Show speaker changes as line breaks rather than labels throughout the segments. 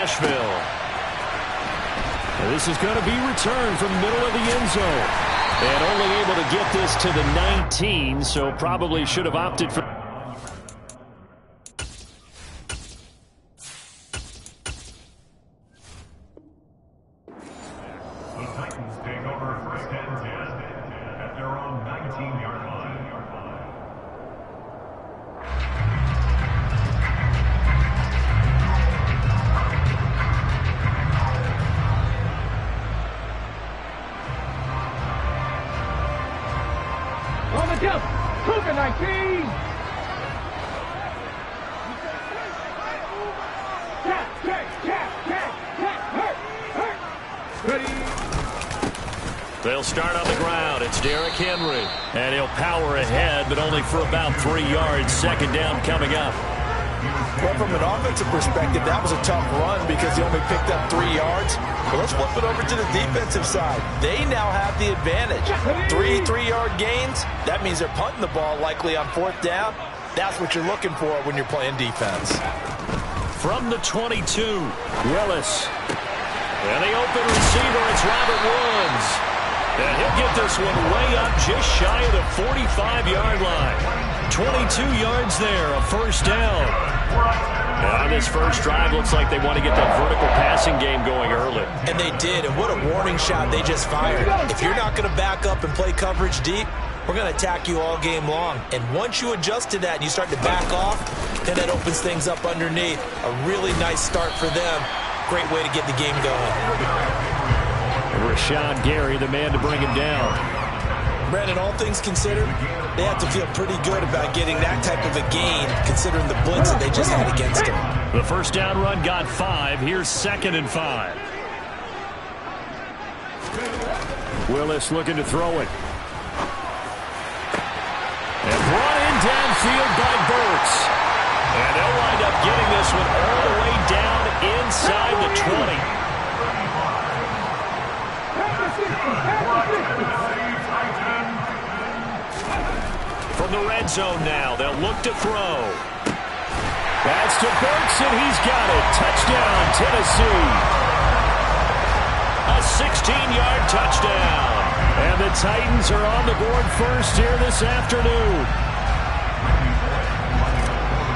Nashville. And this is going to be returned from the middle of the end zone. And only able to get this to the 19, so probably should have opted for...
The Titans take over first and 10 at their own 19-yard line.
On the jump, Cougar 19.
They'll start on the ground. It's Derrick Henry. And he'll power ahead, but only for about 3 yards. Second down coming up.
Well, from an offensive perspective, that was a tough run because he only picked up 3 yards. But let's flip it over to the defensive side. They now have the advantage. 3 3-yard gains. That means they're punting the ball likely on 4th down. That's what you're looking for when you're playing defense.
From the 22, Willis. And the open receiver, it's Robert Woods. And he'll get this one way up just shy of the 45-yard line. 22 yards there, a first down. And on this first drive, looks like they want to get that vertical passing game going early.
And they did, and what a warning shot they just fired. If you're not going to back up and play coverage deep, we're going to attack you all game long. And once you adjust to that and you start to back off, then that opens things up underneath. A really nice start for them. Great way to get the game going.
Rashawn Gary, the man to bring him down.
Brandon, all things considered, they have to feel pretty good about getting that type of a gain, considering the blitz that they just had against them.
The first down run got 5. Here's 2nd and 5. Willis looking to throw it. And brought in downfield by Burks. And they'll wind up getting this one all the way down inside the 20. From the red zone now, they'll look to throw. That's to Burks, and he's got it. Touchdown, Tennessee. A 16-yard touchdown. And the Titans are on the board first here this afternoon.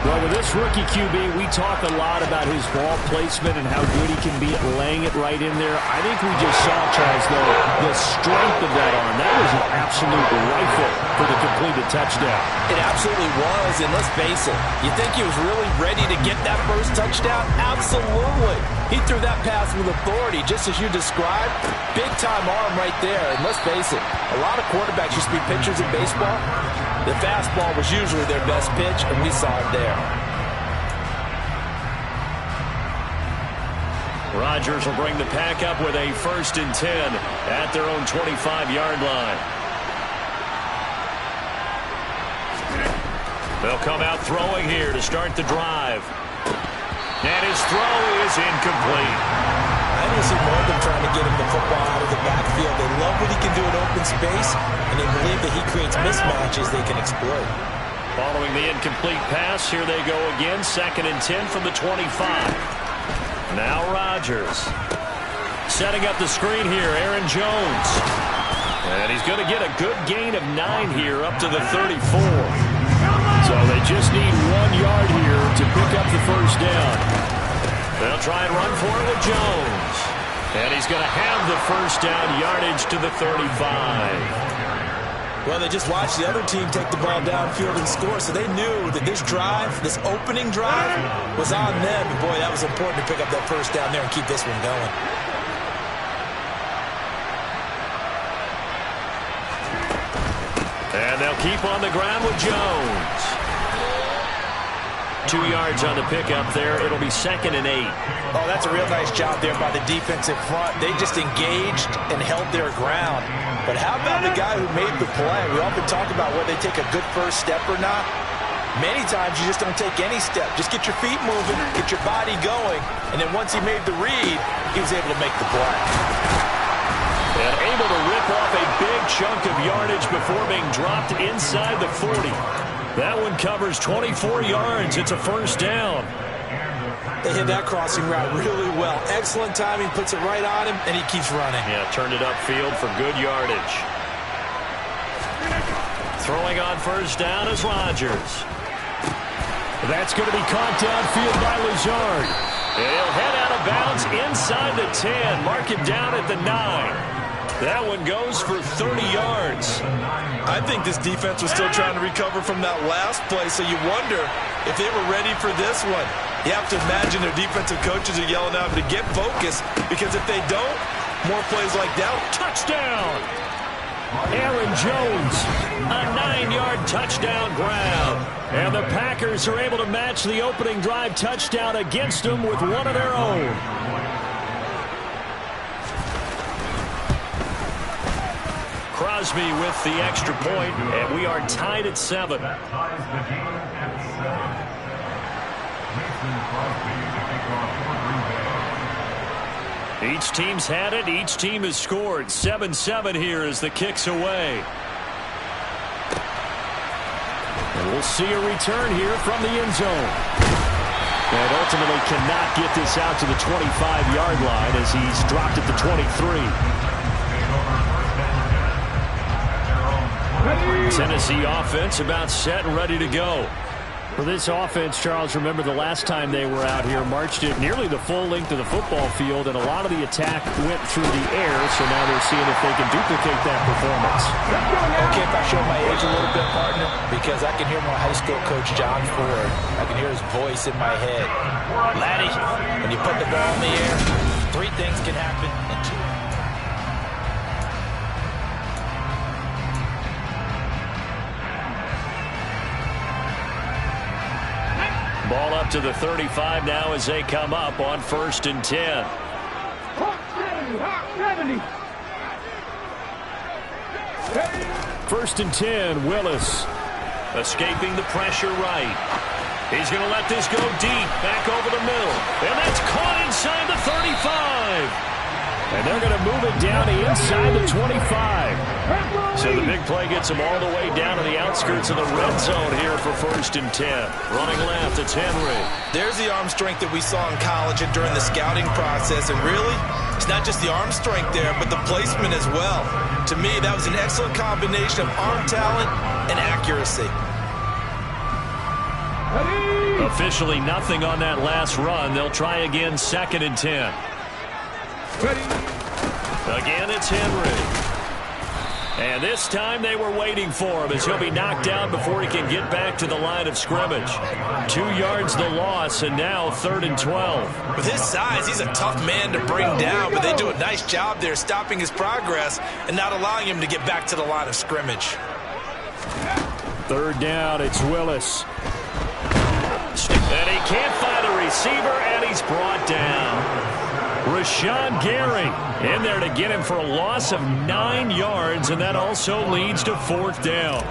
Well, with this rookie QB, we talk a lot about his ball placement and how good he can be at laying it right in there. I think we just saw, Charles, though, the strength of that arm. That was an absolute rifle for the completed touchdown.
It absolutely was, and let's face it, you think he was really ready to get that first touchdown? Absolutely. He threw that pass with authority, just as you described. Big-time arm right there, and let's face it, a lot of quarterbacks used to be pitchers in baseball. The fastball was usually their best pitch, and we saw it there.
Rodgers will bring the pack up with a 1st and 10 at their own 25-yard line. They'll come out throwing here to start the drive. And his throw is incomplete.
I don't see more of them trying to get him the football out of the backfield. They love what he can do in open space, and they believe that he creates mismatches they can exploit.
Following the incomplete pass, here they go again. 2nd and 10 from the 25. Now Rodgers. Setting up the screen here, Aaron Jones. And he's going to get a good gain of 9 here up to the 34. So they just need 1 yard here to pick up the first down. They'll try and run for it with Jones. And he's going to have the first down, yardage to the 35.
Well, they just watched the other team take the ball downfield and score, so they knew that this drive, this opening drive, was on them. And boy, that was important to pick up that first down there and keep this one going.
And they'll keep on the ground with Jones. 2 yards on the pickup there. It'll be 2nd and 8.
Oh, that's a real nice job there by the defensive front. They just engaged and held their ground. But how about the guy who made the play? We often talk about whether they take a good first step or not. Many times you just don't take any step. Just get your feet moving, get your body going, and then once he made the read, he was able to make the play.
And able to rip off a big chunk of yardage before being dropped inside the 40. That one covers 24 yards. It's a first down.
They hit that crossing route really well. Excellent timing, puts it right on him, and he keeps running.
Yeah, turned it upfield for good yardage. Throwing on first down is Rodgers. That's going to be caught downfield by Lazard. He'll head out of bounds inside the 10. Mark him down at the 9. That one goes for 30 yards.
I think this defense was still trying to recover from that last play, so you wonder if they were ready for this one. You have to imagine their defensive coaches are yelling at them to get focused, because if they don't, more plays like that.
Touchdown! Aaron Jones, a 9-yard touchdown grab. And the Packers are able to match the opening drive touchdown against them with one of their own. Crosby with the extra point, and we are tied at 7.
That ties the game at 7. Mason Crosby to kick off for Green Bay.
Each team's had it. Each team has scored. 7-7 here as the kick's away. And we'll see a return here from the end zone. And ultimately cannot get this out to the 25-yard line as he's dropped at the 23. Tennessee offense about set and ready to go. For this offense, Charles, remember the last time they were out here, marched it nearly the full length of the football field, and a lot of the attack went through the air, so now they're seeing if they can duplicate that performance.
Okay, if I show my age a little bit, partner, because I can hear my high school coach, John Ford. I can hear his voice in my head. Laddie, when you put the ball in the air, 3 things can happen, and 2.
Ball up to the 35 now as they come up on 1st and 10.
Hawk 70.
1st and 10, Willis. Escaping the pressure right. He's going to let this go deep, back over the middle. And that's caught inside the 35. And they're going to move it down to inside the 25. So the big play gets them all the way down to the outskirts of the red zone here for 1st and 10. Running left, it's Henry.
There's the arm strength that we saw in college and during the scouting process. And really, it's not just the arm strength there, but the placement as well. To me, that was an excellent combination of arm talent and accuracy.
Officially nothing on that last run. They'll try again 2nd and 10. Again, it's Henry. And this time they were waiting for him as he'll be knocked down before he can get back to the line of scrimmage. 2 yards the loss, and now 3rd and 12.
With his size, he's a tough man to bring down, but they do a nice job there stopping his progress and not allowing him to get back to the line of scrimmage.
3rd down, it's Willis. And he can't find a receiver, and he's brought down. Rashawn Gary in there to get him for a loss of 9 yards, and that also leads to 4th down.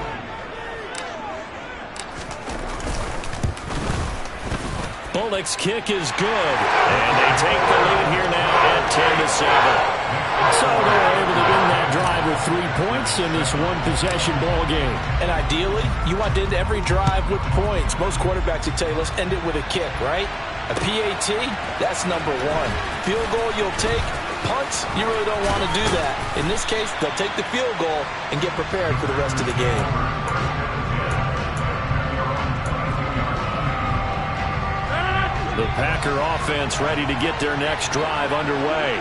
Bullock's kick is good, and they take the lead here now at 10-7. So they were able to end that drive with 3 points in this one-possession ball game.
And ideally, you want to end every drive with points. Most quarterbacks would tell you, let's end it with a kick, right? A PAT, that's number 1. Field goal you'll take. Punts, you really don't want to do that. In this case, they'll take the field goal and get prepared for the rest of the game.
The Packer offense ready to get their next drive underway.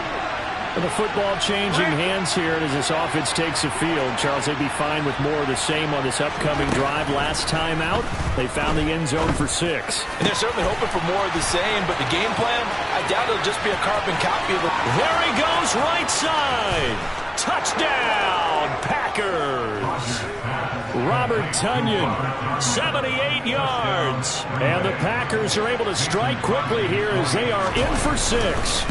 The football changing hands here as this offense takes the field. Charles, they'd be fine with more of the same on this upcoming drive. Last time out, they found the end zone for 6.
And they're certainly hoping for more of the same, but the game plan, I doubt it'll just be a carbon copy of it.
There he goes, right side. Touchdown, Packers. Robert Tonyan, 78 yards. And the Packers are able to strike quickly here as they are in for 6.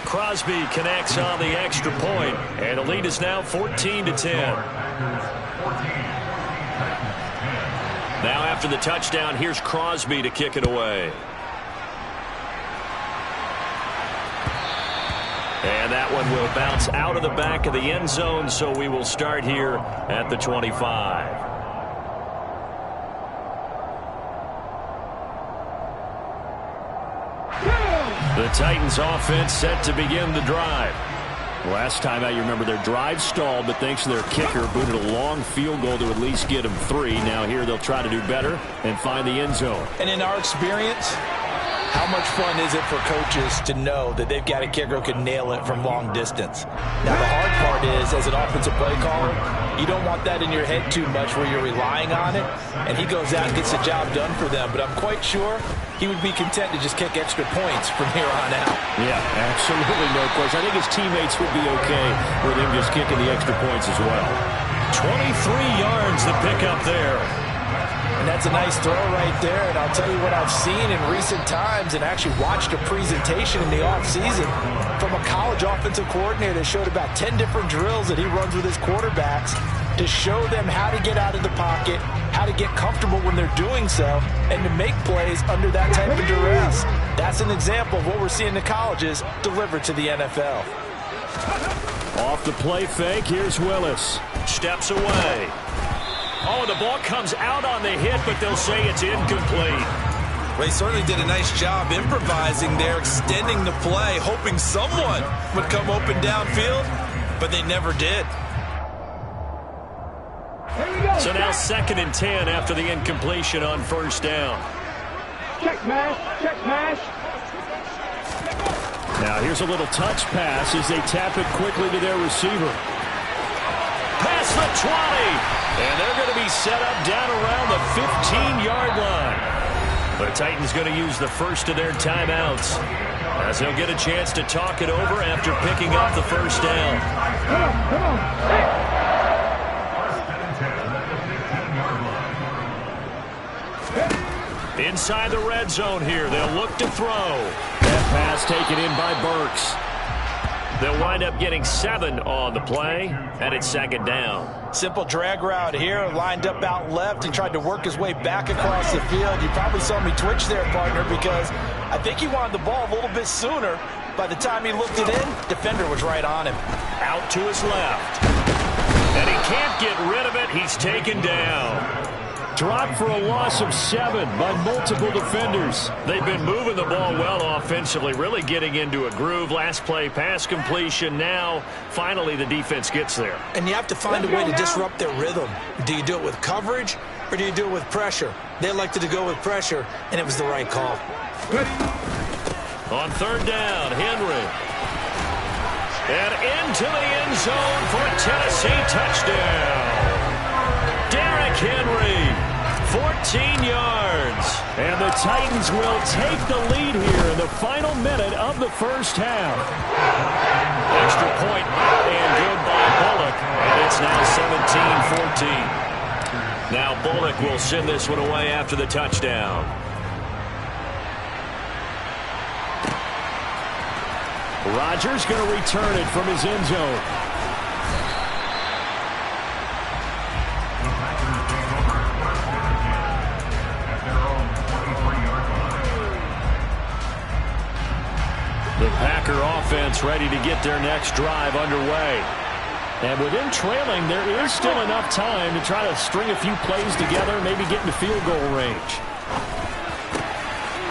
Crosby connects on the extra point, and the lead is now 14-10. Now after the touchdown, here's Crosby to kick it away. And that one will bounce out of the back of the end zone, so we will start here at the 25. The Titans offense set to begin the drive. Last time out, you remember their drive stalled, but thanks to their kicker, booted a long field goal to at least get them 3. Now here they'll try to do better and find the end zone.
And in our experience, how much fun is it for coaches to know that they've got a kicker who can nail it from long distance? Now, the hard part is, as an offensive play caller, you don't want that in your head too much where you're relying on it, and he goes out and gets the job done for them. But I'm quite sure he would be content to just kick extra points from here on out.
Yeah, absolutely no question. I think his teammates would be okay with him just kicking the extra points as well. 23 yards to pick up there.
And that's a nice throw right there. And I'll tell you what I've seen in recent times and actually watched a presentation in the offseason from a college offensive coordinator that showed about 10 different drills that he runs with his quarterbacks to show them how to get out of the pocket, how to get comfortable when they're doing so, and to make plays under that type of duress. That's an example of what we're seeing in the colleges delivered to the NFL.
Off the play fake, here's Willis. Steps away. Oh, the ball comes out on the hit, but they'll say it's incomplete.
They certainly did a nice job improvising there, extending the play, hoping someone would come open downfield, but they never did.
So now 2nd and 10 after the incompletion on first down.
Check mash, check mash.
Now here's a little touch pass as they tap it quickly to their receiver. Past the 20, and they're going to be set up down around the 15-yard line. The Titans going to use the first of their timeouts as they'll get a chance to talk it over after picking up the first down.
Come on. Hey.
Inside the red zone here, they'll look to throw. That pass taken in by Burks. They'll wind up getting 7 on the play, and it's 2nd down.
Simple drag route here, lined up out left and tried to work his way back across the field. You probably saw me twitch there, partner, because I think he wanted the ball a little bit sooner. By the time he looked it in, defender was right on him.
Out to his left. And he can't get rid of it. He's taken down. Dropped for a loss of 7 by multiple defenders. They've been moving the ball well offensively, really getting into a groove. Last play, pass completion. Now, finally, the defense gets there.
And you have to find a way to disrupt their rhythm. Do you do it with coverage, or do you do it with pressure? They elected to go with pressure, and it was the right call.
On 3rd down, Henry. And into the end zone for a Tennessee touchdown. Derrick Henry, 14 yards. And the Titans will take the lead here in the final minute of the first half. Extra point and good by Bullock. And it's now 17-14. Now Bullock will send this one away after the touchdown. Rodgers going to return it from his end zone. The Packer offense ready to get their next drive underway. And with them trailing, there is still enough time to try to string a few plays together, maybe get into field goal range.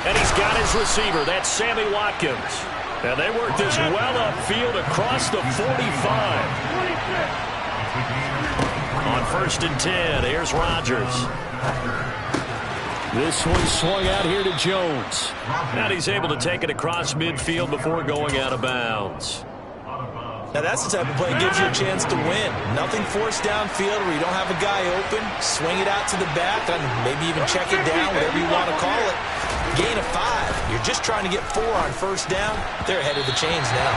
And he's got his receiver. That's Sammy Watkins. And they work this well upfield across the 45. On 1st and 10, here's Rodgers. This one swung out here to Jones. And he's able to take it across midfield before going out of bounds.
Now that's the type of play that gives you a chance to win. Nothing forced downfield where you don't have a guy open. Swing it out to the back and maybe even check it down, whatever you want to call it. Gain of 5. You're just trying to get 4 on 1st down. They're ahead of the chains now.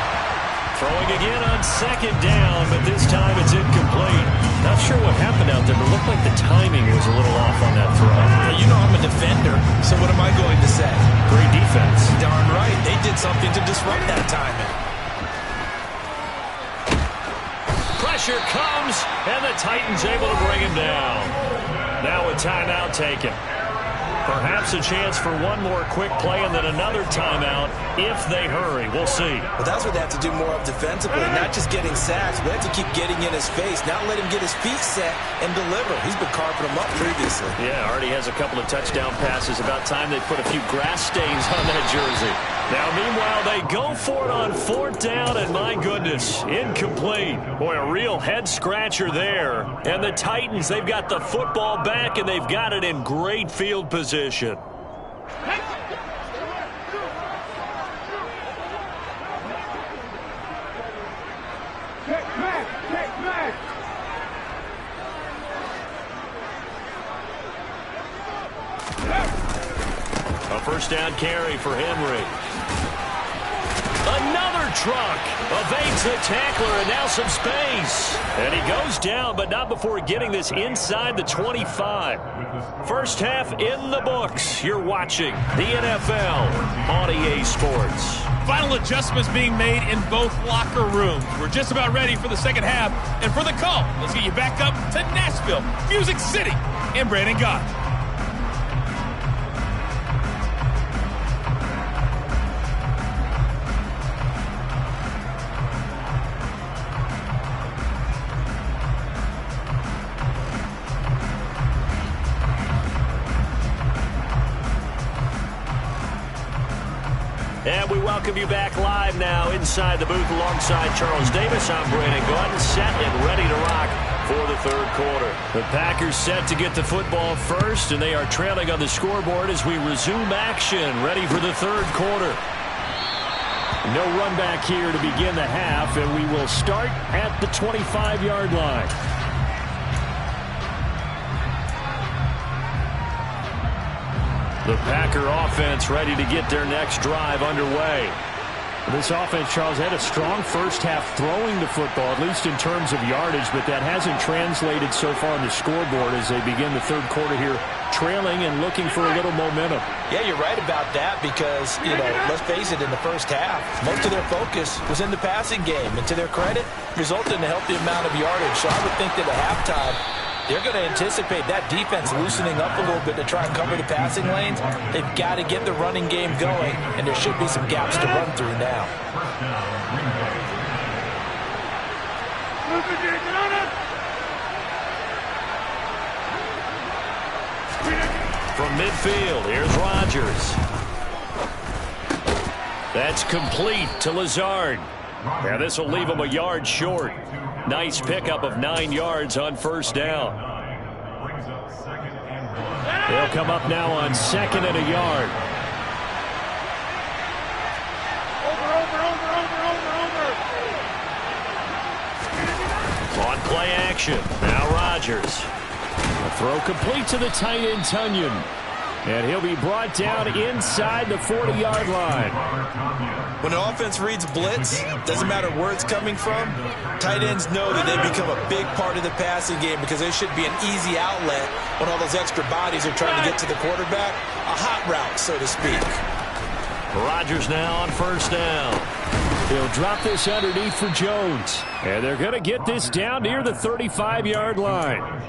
Throwing again on 2nd down, but this time it's incomplete. Not sure what happened out there, but it looked like the timing was a little off on that throw.
Well, you know I'm a defender, so what am I going to say?
Great defense.
Darn right. They did something to disrupt that timing.
Pressure comes, and the Titans able to bring him down. Now a timeout taken. Perhaps a chance for one more quick play and then another timeout if they hurry. We'll see.
Well, that's what they have to do more of defensively, not just getting sacks, but they have to keep getting in his face, not let him get his feet set and deliver. He's been carping them up previously.
Yeah, already has a couple of touchdown passes. About time they put a few grass stains on that jersey. Now, meanwhile, they go for it on 4th down, and my goodness, incomplete. Boy, a real head-scratcher there. And the Titans, they've got the football back, and they've got it in great field position. A first down carry for Henry. Another truck evades the tackler, and now some space. And he goes down, but not before getting this inside the 25. First half in the books. You're watching the NFL on EA Sports.
Final adjustments being made in both locker rooms. We're just about ready for the second half. And for the call, let's get you back up to Nashville, Music City, and Brandon Gott.
And we welcome you back live now inside the booth alongside Charles Davis. I'm Brandon Gott, set and ready to rock for the third quarter. The Packers set to get the football first, and they are trailing on the scoreboard as we resume action, ready for the third quarter. No run back here to begin the half, and we will start at the 25-yard line. The Packer offense ready to get their next drive underway.
This offense, Charles, had a strong first half throwing the football, at least in terms of yardage, but that hasn't translated so far on the scoreboard as they begin the third quarter here, trailing and looking for a little momentum.
Yeah, you're right about that because, let's face it, in the first half, most of their focus was in the passing game. And to their credit, resulted in a healthy amount of yardage. So I would think that at halftime, they're going to anticipate that defense loosening up a little bit to try and cover the passing lanes. They've got to get the running game going, and there should be some gaps to run through now.
From midfield, here's Rodgers. That's complete to Lazard. Now this will leave him a yard short. Nice pickup of 9 yards on first down. They'll come up now on 2nd and a yard. On play action. Now Rodgers. A throw complete to the tight end Tunyon. And he'll be brought down inside the 40-yard line.
When the offense reads blitz, doesn't matter where it's coming from, tight ends know that they become a big part of the passing game because there should be an easy outlet when all those extra bodies are trying to get to the quarterback. A hot route, so to speak.
Rodgers now on first down.
He'll drop this underneath for Jones.
And they're going to get this down near the 35-yard line.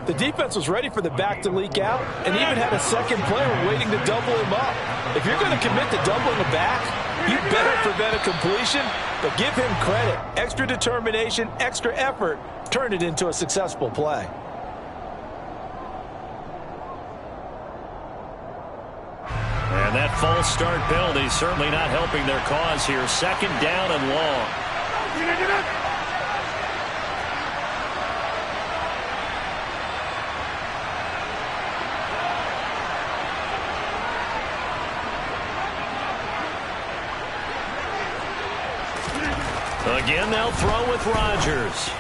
The defense was ready for the back to leak out and even had a second player waiting to double him up. If you're going to commit to doubling the back, you better prevent a completion, but give him credit. Extra determination, extra effort turned it into a successful play.
And that false start penalty certainly not helping their cause here. 2nd down and long. Again, they'll throw with Rodgers.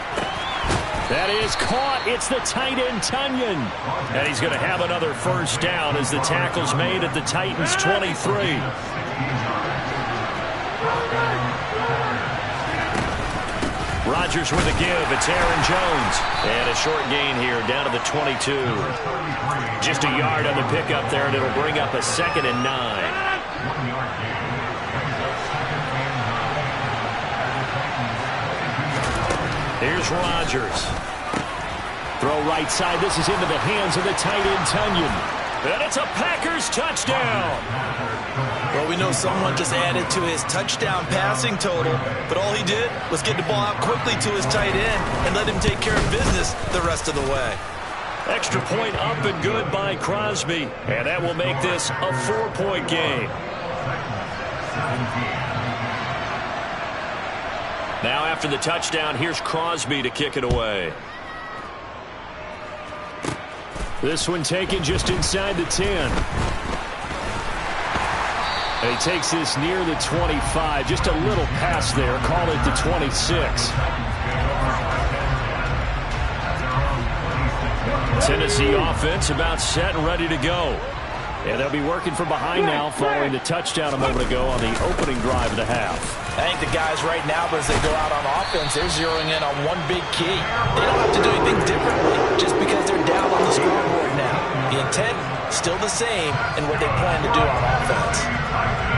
That is caught. It's the tight end Tunyon. And he's going to have another first down as the tackle's made at the Titans' 23. Rodgers with a give. It's Aaron Jones. And a short gain here down to the 22. Just a yard on the pickup there, and it'll bring up a 2nd and 9. Here's Rodgers. Throw right side. This is into the hands of the tight end Tunyon. And it's a Packers touchdown.
Well, we know someone just added to his touchdown passing total, but all he did was get the ball out quickly to his tight end and let him take care of business the rest of the way.
Extra point up and good by Crosby. And that will make this a 4-point game. Now after the touchdown, here's Crosby to kick it away.
This one taken just inside the 10. And he takes this near the 25. Just a little pass there. Call it the 26. Tennessee offense about set and ready to go. And they'll be working from behind now following the touchdown a moment ago on the opening drive of the half.
I think the guys right now, as they go out on offense, they're zeroing in on one big key. They don't have to do anything differently just because they're down on the scoreboard now. The intent, still the same in what they plan to do on offense.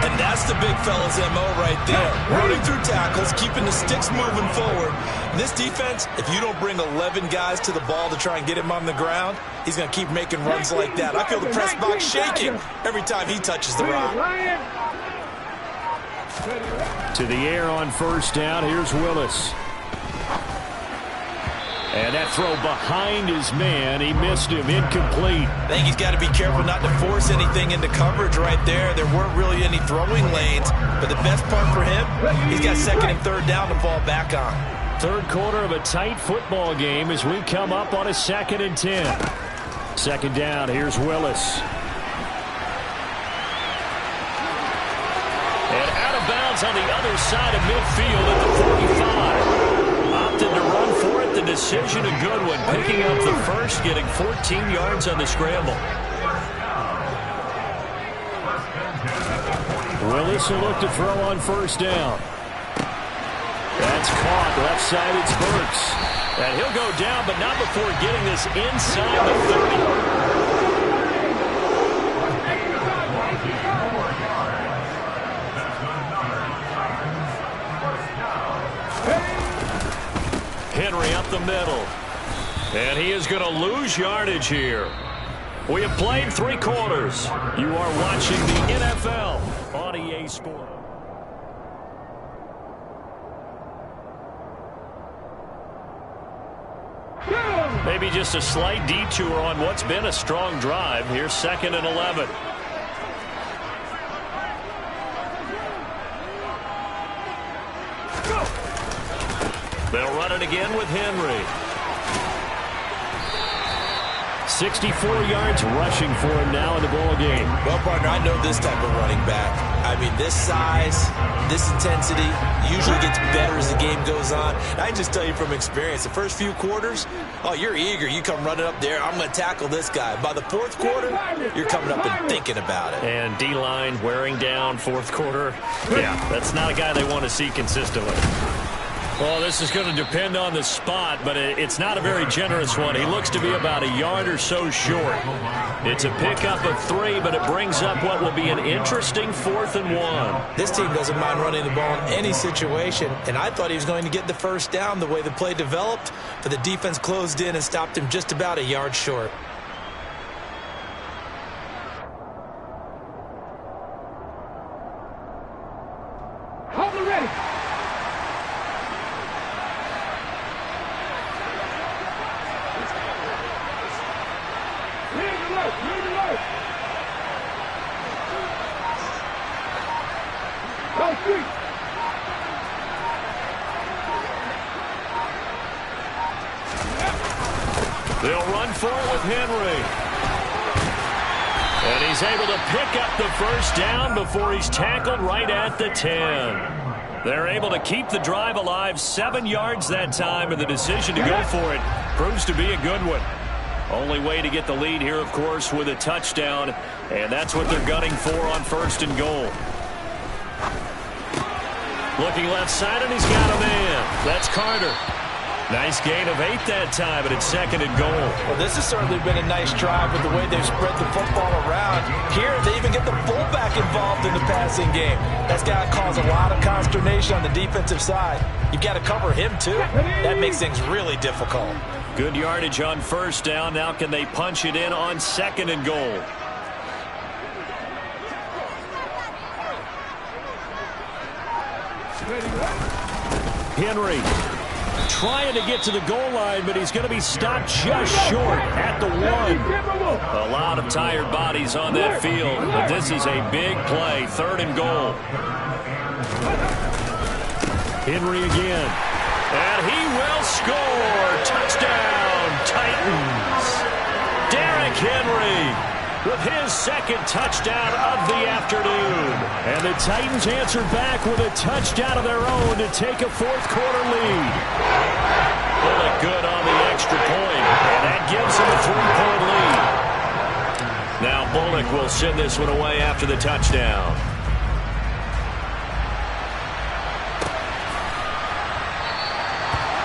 And that's the big fella's MO right there. Running through tackles, keeping the sticks moving forward. And this defense, if you don't bring 11 guys to the ball to try and get him on the ground, he's going to keep making runs like that. I feel the press box shaking every time he touches the rock.
To the air on first down. Here's Willis. And that throw behind his man. He missed him. Incomplete.
I think he's got to be careful not to force anything into coverage right there. There weren't really any throwing lanes. But the best part for him, he's got second and third down to fall back on.
Third quarter of a tight football game as we come up on a 2nd and 10. Second down. Here's Willis.
And out of bounds on the other side of midfield at the 45. Opted to run for it. The decision a good one. Picking up the first, getting 14 yards on the scramble.
Willis will look to throw on first down. That's caught. Left side, it's Burks.
And he'll go down, but not before getting this inside the 30. Henry up the middle. And he is going to lose yardage here. We have played 3 quarters. You are watching the NFL on EA Sports. Maybe just a slight detour on what's been a strong drive. Here's 2nd and 11. They'll run it again with Henry.
64 yards rushing for him now in the ball game.
Well, partner, I know this type of running back. I mean, this size, this intensity usually gets better as the game goes on. And I can just tell you from experience, the first few quarters, oh, you're eager. You come running up there, I'm going to tackle this guy. By the 4th quarter, you're coming up and thinking about it.
And D-line wearing down 4th quarter. Yeah, that's not a guy they want to see consistently. Well, this is going to depend on the spot, but it's not a very generous one. He looks to be about a yard or so short. It's a pickup of 3, but it brings up what will be an interesting 4th and 1.
This team doesn't mind running the ball in any situation, and I thought he was going to get the first down the way the play developed, but the defense closed in and stopped him just about a yard short.
Hold it ready.
They'll run for it with Henry. And he's able to pick up the first down before he's tackled right at the 10. They're able to keep the drive alive, 7 yards that time, and the decision to go for it proves to be a good one. Only way to get the lead here, of course, with a touchdown, and that's what they're gunning for on 1st and goal. Looking left side, and he's got a man. That's Carter. Nice gain of 8 that time, but it's 2nd and goal.
Well, this has certainly been a nice drive with the way they've spread the football around. Here, they even get the fullback involved in the passing game. That's got to cause a lot of consternation on the defensive side. You've got to cover him, too. That makes things really difficult.
Good yardage on first down. Now can they punch it in on 2nd and goal?
Henry trying to get to the goal line, but he's going to be stopped just short at the 1.
A lot of tired bodies on that field, but this is a big play. 3rd and goal.
Henry again.
And he will score. Touchdown, Titans. Derrick Henry with his second touchdown of the afternoon.
And the Titans answer back with a touchdown of their own to take a fourth-quarter lead.
Bullock good on the extra point, and that gives him a 3-point lead. Now Bullock will send this one away after the touchdown.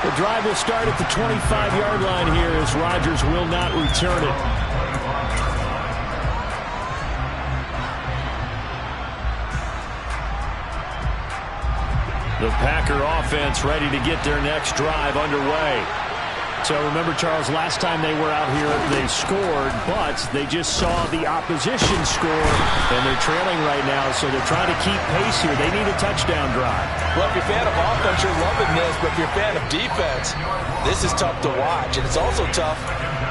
The drive will start at the 25-yard line here as Rodgers will not return it. The Packer offense ready to get their next drive underway. So remember, Charles, last time they were out here, they scored, but they just saw the opposition score, and they're trailing right now, so they're trying to keep pace here. They need a touchdown drive.
Well, if you're a fan of offense, you're loving this, but if you're a fan of defense, this is tough to watch, and it's also tough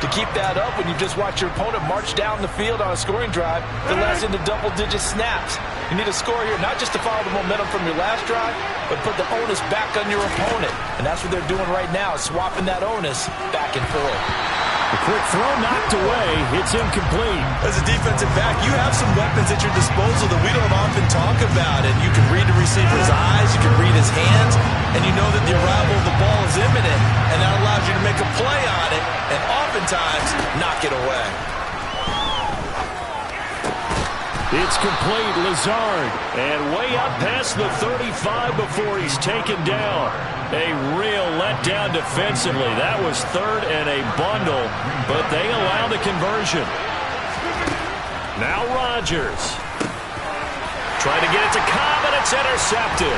to keep that up when you just watch your opponent march down the field on a scoring drive that lasts into double-digit snaps. You need a score here, not just to follow the momentum from your last drive, but put the onus back on your opponent. And that's what they're doing right now, swapping that onus back and forth.
The quick throw knocked away. It's incomplete.
As a defensive back, you have some weapons at your disposal that we don't often talk about. And you can read the receiver's eyes, you can read his hands, and you know that the arrival of the ball is imminent. And that allows you to make a play on it, and oftentimes knock it away.
It's complete. Lazard.
And way up past the 35 before he's taken down. A real letdown defensively. That was third and a bundle, but they allow the conversion. Now Rodgers. Trying to get it to Cobb, and it's intercepted.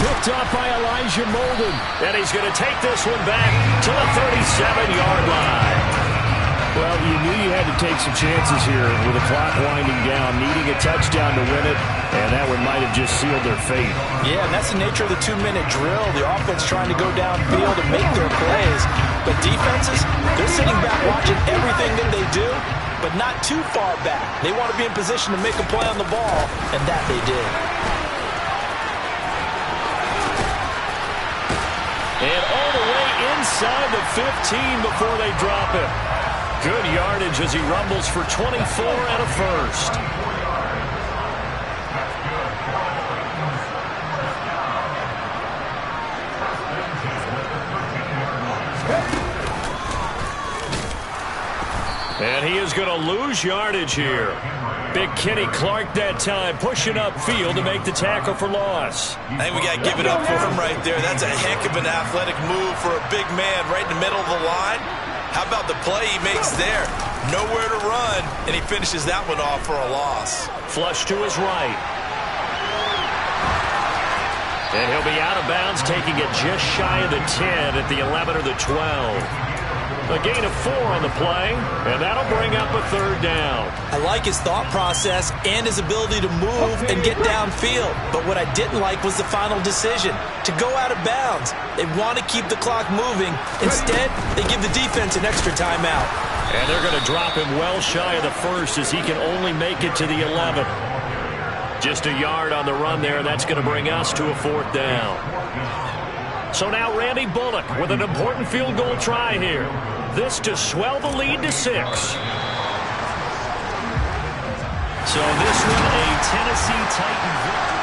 Picked up by Elijah Molden.
And he's going to take this one back to the 37-yard line.
Well, you knew you had to take some chances here with the clock winding down, needing a touchdown to win it, and that one might have just sealed their fate.
Yeah, and that's the nature of the 2-minute drill. The offense trying to go downfield and make their plays. But defenses, they're sitting back watching everything that they do, but not too far back. They want to be in position to make a play on the ball, and that they did.
And all the way inside the 15 before they drop him. Good yardage as he rumbles for 24 and a first. And he is going to lose yardage here. Big Kenny Clark that time pushing upfield to make the tackle for loss.
I think we got to give it up for him right there. That's a heck of an athletic move for a big man right in the middle of the line. How about the play he makes there? Nowhere to run, and he finishes that one off for a loss.
Flush to his right. And he'll be out of bounds, taking it just shy of the 10 at the 11 or the 12. A gain of 4 on the play, and that'll bring up a third down.
I like his thought process and his ability to move and get downfield. But what I didn't like was the final decision, to go out of bounds. They want to keep the clock moving. Instead, they give the defense an extra timeout.
And they're going to drop him well shy of the first as he can only make it to the 11. Just a yard on the run there, and that's going to bring us to a fourth down. So now Randy Bullock with an important field goal try here. This to swell the lead to 6. So this one a Tennessee Titan victory.